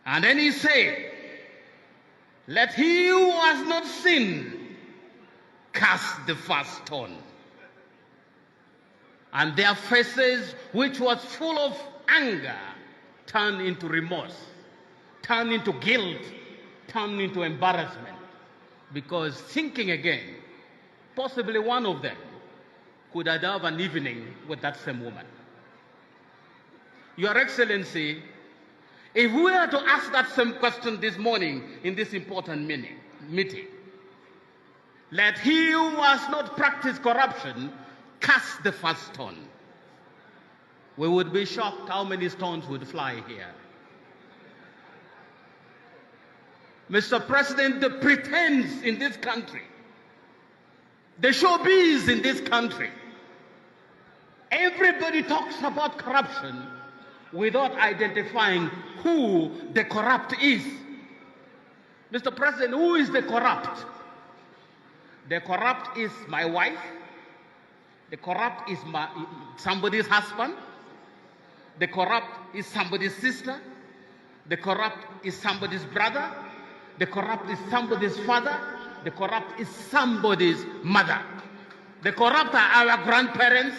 And then he said, let he who has not sinned cast the first stone. And their faces, which was full of anger, turned into remorse, turned into guilt, turned into embarrassment. Because thinking again, possibly one of them could have an evening with that same woman. Your Excellency, if we were to ask that same question this morning in this important meeting, let he who has not practiced corruption cast the first stone, we would be shocked how many stones would fly here. Mr. President, the pretense in this country, the showbiz in this country, everybody talks about corruption without identifying who the corrupt is. Mr. President, who is the corrupt? The corrupt is my wife. The corrupt is somebody's husband. The corrupt is somebody's sister. The corrupt is somebody's brother. The corrupt is somebody's father. The corrupt is somebody's mother. The corrupt are our grandparents.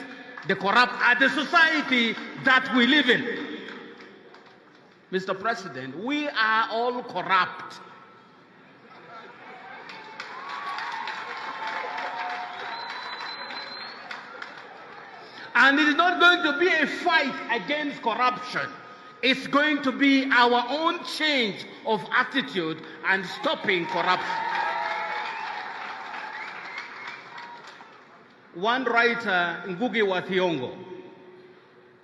The corrupt are the society that we live in. Mr. President, we are all corrupt. And it is not going to be a fight against corruption. It's going to be our own change of attitude and stopping corruption. One writer, Ngugi wa Thiong'o,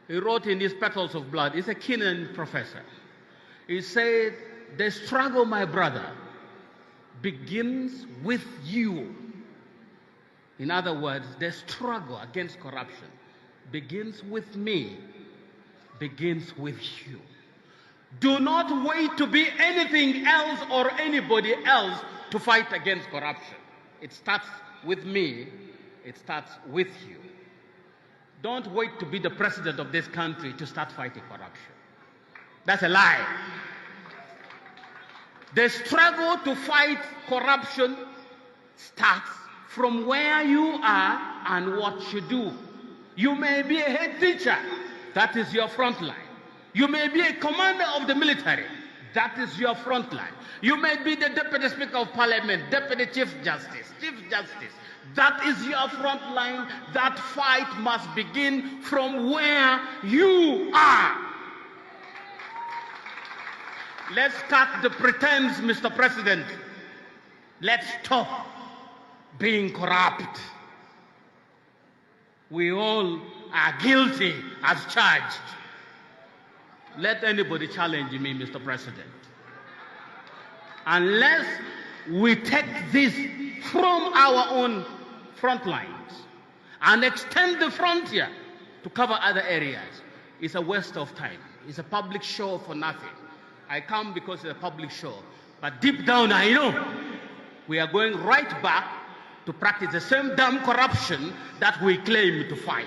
he wrote in his Petals of Blood, he's a Kenyan professor. He said, the struggle, my brother, begins with you. In other words, the struggle against corruption begins with me, begins with you. Do not wait to be anything else or anybody else to fight against corruption. It starts with me, it starts with you. Don't wait to be the president of this country to start fighting corruption. That's a lie. The struggle to fight corruption starts from where you are and what you do. You may be a head teacher, that is your front line. You may be a commander of the military, that is your front line. You may be the Deputy Speaker of Parliament, Deputy Chief Justice, that is your front line. That fight must begin from where you are. Let's cut the pretense, Mr. President. Let's stop being corrupt. We all are guilty as charged. Let anybody challenge me, Mr. President. Unless we take this from our own front lines and extend the frontier to cover other areas, it's a waste of time. It's a public show for nothing. I come because it's a public show. But deep down, I know we are going right back to practice the same damn corruption that we claim to fight.